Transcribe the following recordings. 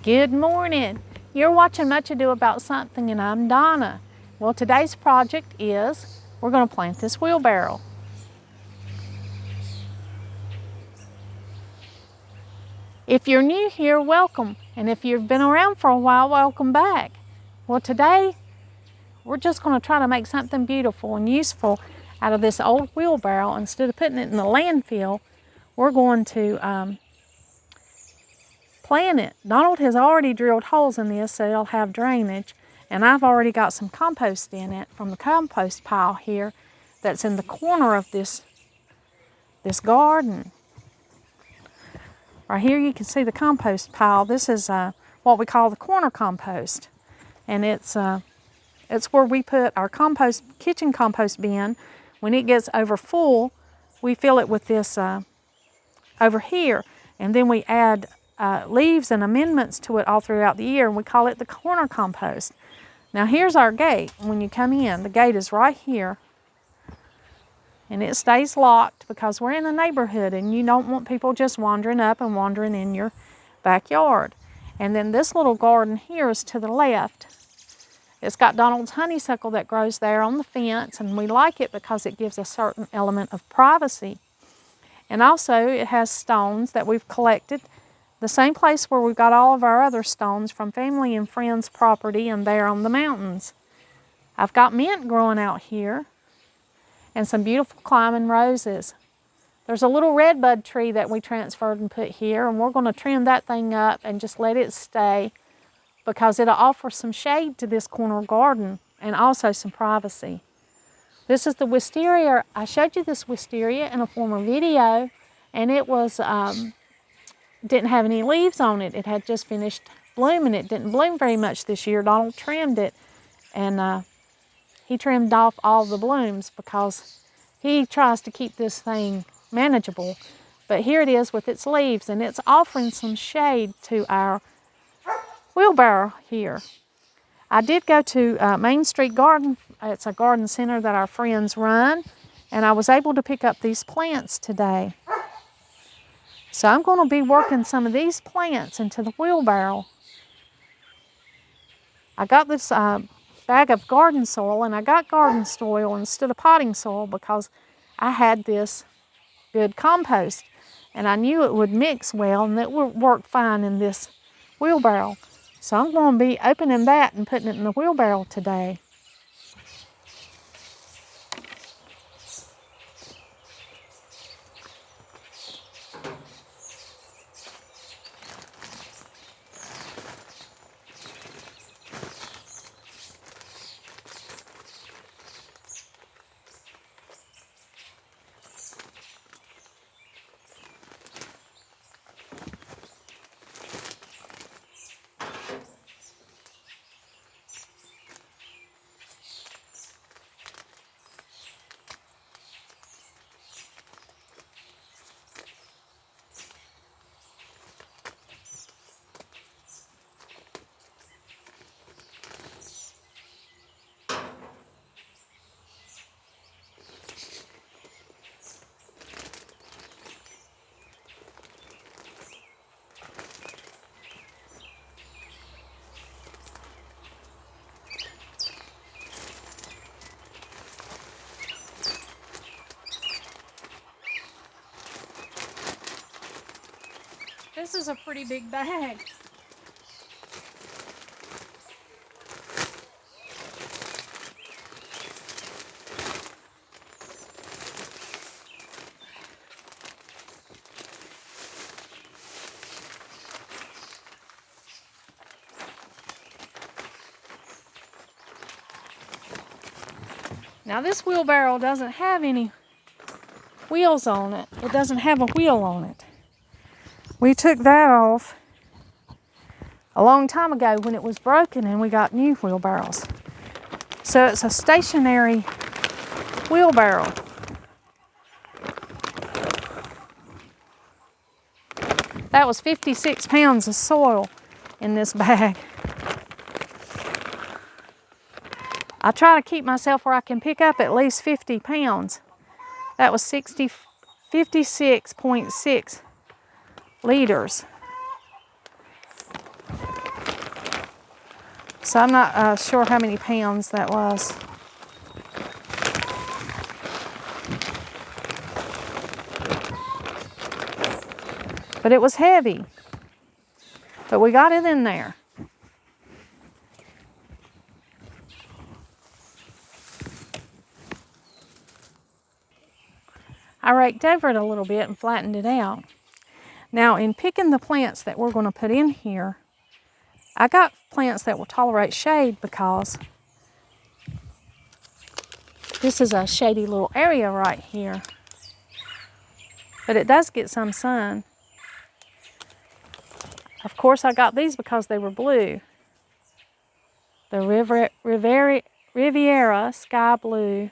Good morning. You're watching Much Ado About Something, and I'm Donna. Well, today's project is we're going to plant this wheelbarrow. If you're new here, welcome. And if you've been around for a while, welcome back. Well, today we're just going to try to make something beautiful and useful out of this old wheelbarrow. Instead of putting it in the landfill, we're going to plant it. Donald has already drilled holes in this so it'll have drainage, and I've already got some compost in it from the compost pile here that's in the corner of this garden. Right here you can see the compost pile. This is what we call the corner compost, and it's where we put our kitchen compost bin. When it gets over full, we fill it with this over here, and then we add leaves and amendments to it all throughout the year, and we call it the corner compost. Now here's our gate. When you come in, the gate is right here, and it stays locked because we're in a neighborhood and you don't want people just wandering up and wandering in your backyard. And then this little garden here is to the left. It's got Donald's honeysuckle that grows there on the fence, and we like it because it gives a certain element of privacy. And also it has stones that we've collected, the same place where we've got all of our other stones from family and friends' property and there on the mountains. I've got mint growing out here and some beautiful climbing roses. There's a little redbud tree that we transferred and put here, and we're going to trim that thing up and just let it stay because it'll offer some shade to this corner garden and also some privacy. This is the wisteria. I showed you this wisteria in a former video, and it was didn't have any leaves on it. It had just finished blooming. It didn't bloom very much this year. Donald trimmed it, and he trimmed off all the blooms because he tries to keep this thing manageable. But here it is with its leaves, and it's offering some shade to our wheelbarrow here. I did go to Main Street Garden. It's a garden center that our friends run, and I was able to pick up these plants today. So I'm going to be working some of these plants into the wheelbarrow. I got this bag of garden soil, and I got garden soil instead of potting soil because I had this good compost, and I knew it would mix well and it would work fine in this wheelbarrow. So I'm going to be opening that and putting it in the wheelbarrow today. This is a pretty big bag. Now this wheelbarrow doesn't have any wheels on it. It doesn't have a wheel on it. We took that off a long time ago when it was broken, and we got new wheelbarrows. So it's a stationary wheelbarrow. That was 56 pounds of soil in this bag. I try to keep myself where I can pick up at least 50 pounds. That was 56.6 liters. So I'm not sure how many pounds that was. But it was heavy. But we got it in there. I raked over it a little bit and flattened it out. Now, in picking the plants that we're going to put in here, I got plants that will tolerate shade because this is a shady little area right here. But it does get some sun. Of course, I got these because they were blue. The Riviera Sky Blue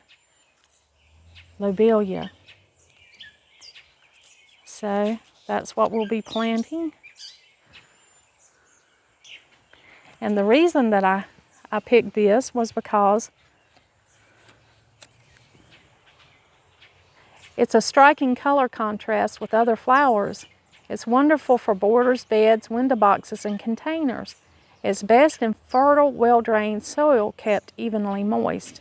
Lobelia. So that's what we'll be planting. And the reason that I picked this was because it's a striking color contrast with other flowers. It's wonderful for borders, beds, window boxes, and containers. It's best in fertile, well-drained soil kept evenly moist.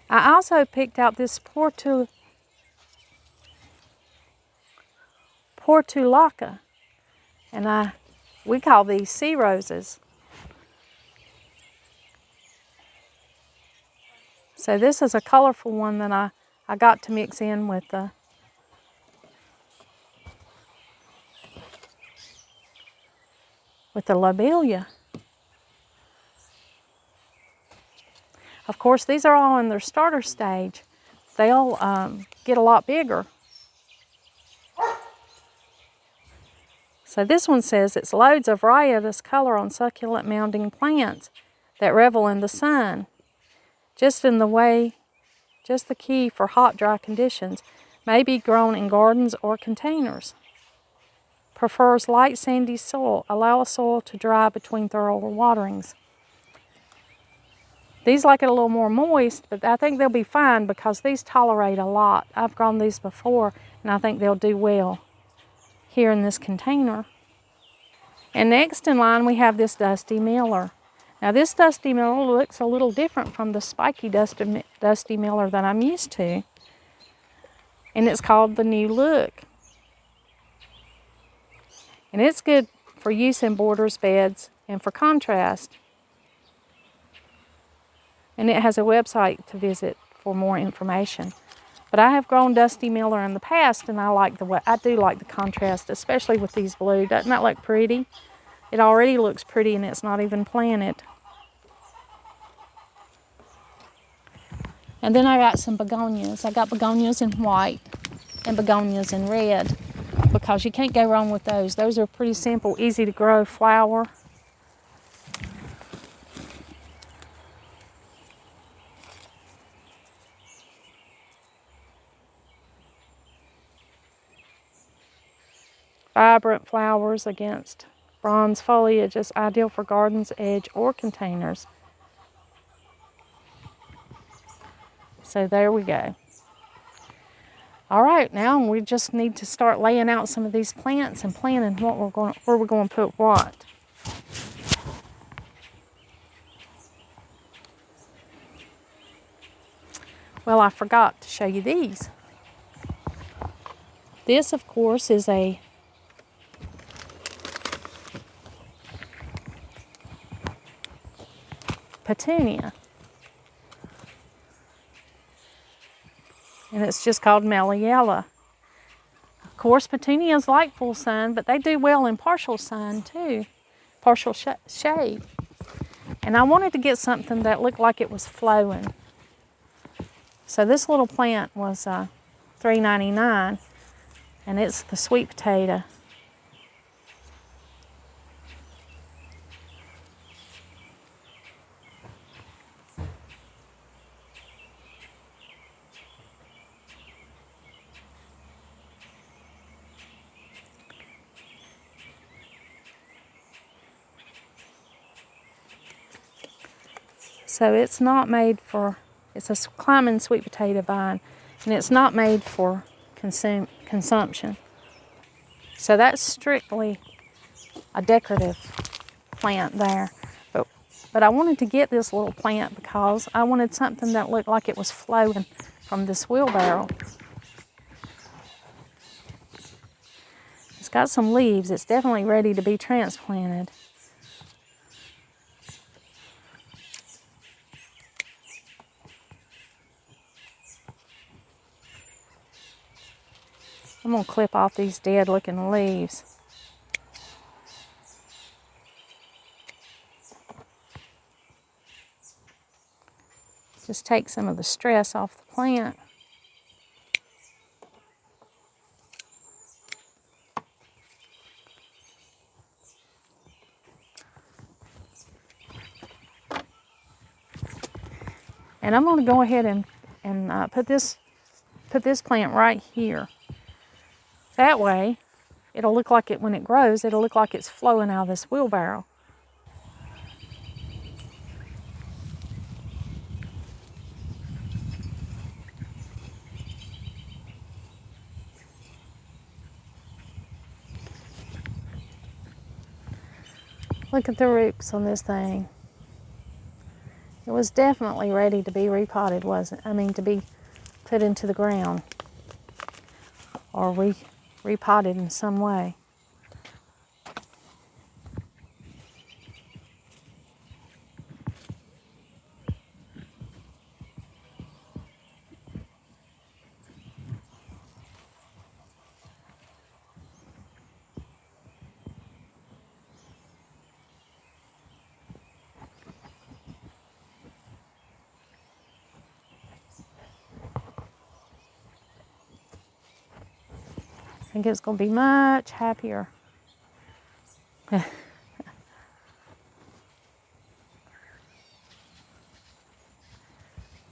I also picked out this Portulaca, and we call these sea roses. So this is a colorful one that I got to mix in with the lobelia. Of course, these are all in their starter stage. They'll get a lot bigger. So this one says it's loads of riotous color on succulent mounding plants that revel in the sun. Just the key for hot, dry conditions. May be grown in gardens or containers. Prefers light sandy soil. Allow a soil to dry between thorough waterings. These like it a little more moist, but I think they'll be fine because these tolerate a lot. I've grown these before, and I think they'll do well here in this container. And next in line, we have this Dusty Miller. Now this Dusty Miller looks a little different from the spiky Dusty Miller that I'm used to. And it's called the New Look. And it's good for use in borders, beds, and for contrast. And it has a website to visit for more information. But I have grown Dusty Miller in the past, and I do like the contrast, especially with these blue. Doesn't that look pretty? It already looks pretty, and it's not even planted. And then I got some begonias. I got begonias in white and begonias in red because you can't go wrong with those. Those are pretty simple, easy to grow flower. Vibrant flowers against bronze foliage is ideal for gardens, edge, or containers. So there we go. All right, now we just need to start laying out some of these plants and planning where we're going to put what. Well, I forgot to show you these. This, of course, is a petunia. And it's just called Meliella. Of course, petunias like full sun, but they do well in partial sun too, partial shade. And I wanted to get something that looked like it was flowing. So this little plant was $3.99, and it's the sweet potato. So it's not made for, it's a climbing sweet potato vine, and it's not made for consumption. So that's strictly a decorative plant there. But I wanted to get this little plant because I wanted something that looked like it was flowing from this wheelbarrow. It's got some leaves. It's definitely ready to be transplanted. I'm going to clip off these dead looking leaves. Just take some of the stress off the plant. And I'm going to go ahead and put this plant right here. That way, it'll look like it, when it grows, it'll look like it's flowing out of this wheelbarrow. Look at the roots on this thing. It was definitely ready to be repotted, wasn't it? I mean, to be put into the ground or repotted in some way. I think it's going to be much happier.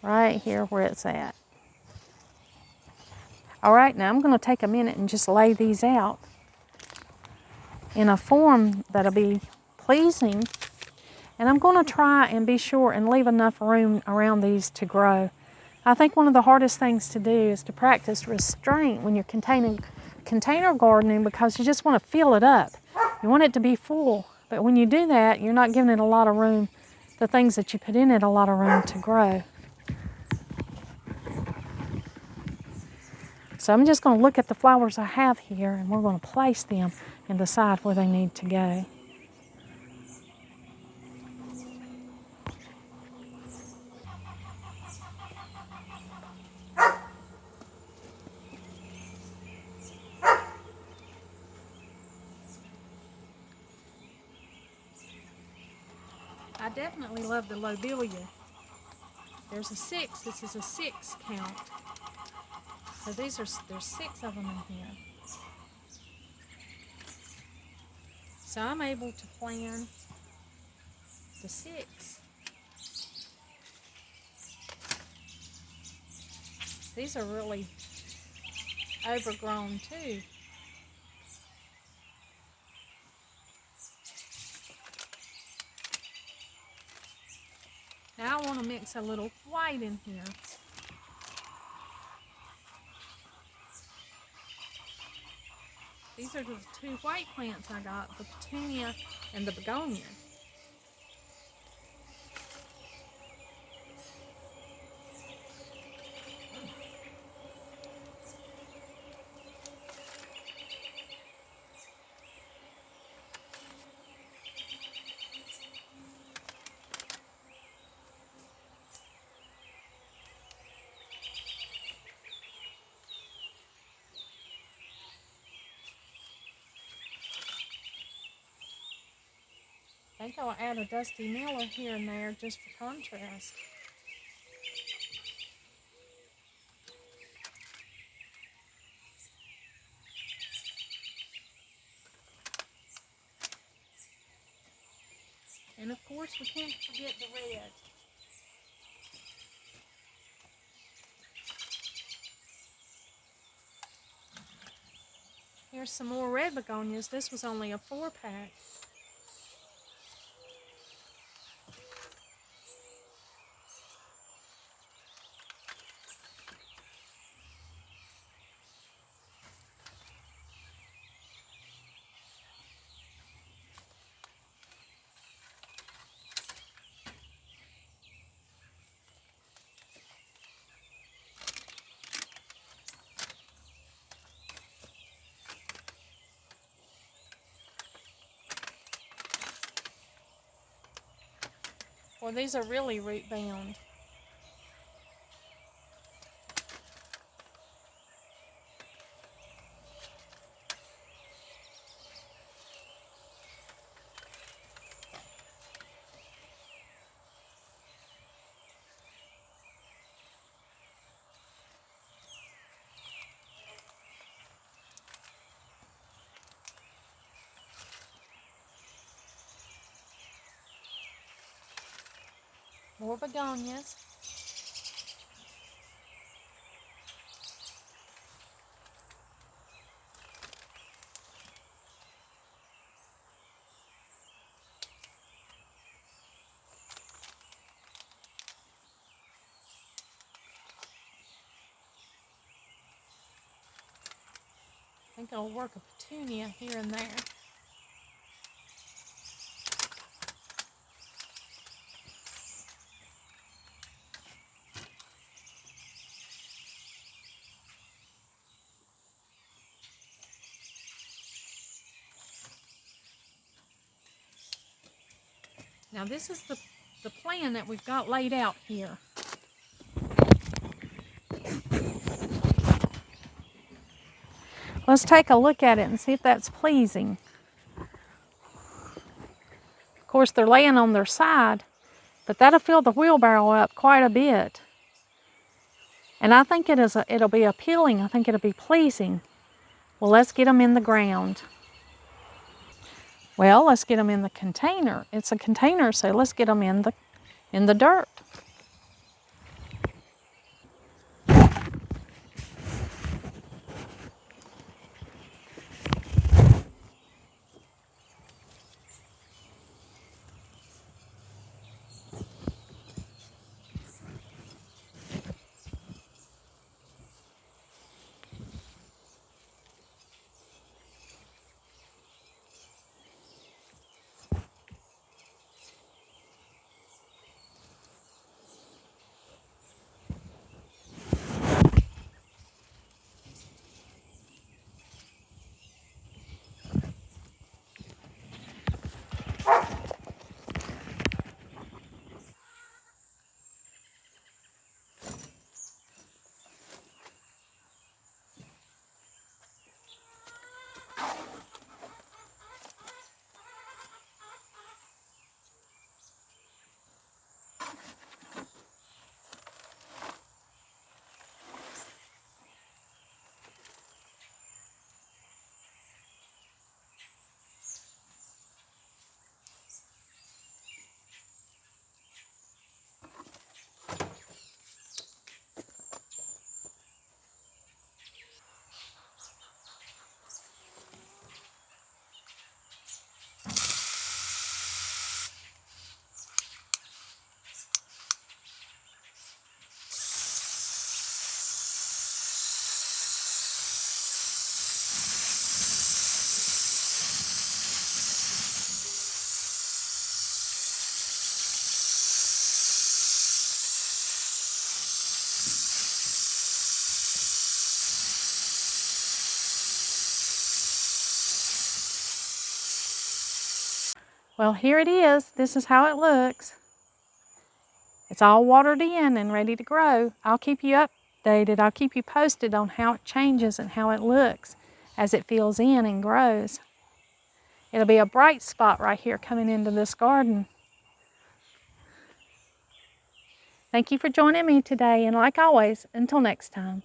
Right here where it's at. All right, now I'm going to take a minute and just lay these out in a form that'll be pleasing. And I'm going to try and be sure and leave enough room around these to grow. I think one of the hardest things to do is to practice restraint when you're container gardening, because you just want to fill it up. You want it to be full, but when you do that, you're not giving it a lot of room, the things that you put in it, a lot of room to grow. So I'm just going to look at the flowers I have here, and we're going to place them and decide where they need to go. I definitely love the Lobelia. There's a 6. This is a 6 count. So there's 6 of them in here. So I'm able to plan the 6. These are really overgrown too. Now I want to mix a little white in here. These are the 2 white plants I got, the petunia and the begonia. I think I'll add a Dusty Miller here and there just for contrast. And of course we can't forget the red. Here's some more red begonias. This was only a 4-pack. Well, these are really root bound. More begonias. I think I'll work a petunia here and there. Now this is the plan that we've got laid out here. Let's take a look at it and see if that's pleasing. Of course, they're laying on their side, but that'll fill the wheelbarrow up quite a bit. And I think it'll be appealing. I think it'll be pleasing. Well, let's get them in the ground. Well, let's get them in the container. It's a container, so let's get them in the dirt. Well, here it is. This is how it looks. It's all watered in and ready to grow. I'll keep you updated. I'll keep you posted on how it changes and how it looks as it fills in and grows. It'll be a bright spot right here coming into this garden. Thank you for joining me today, and like always, until next time.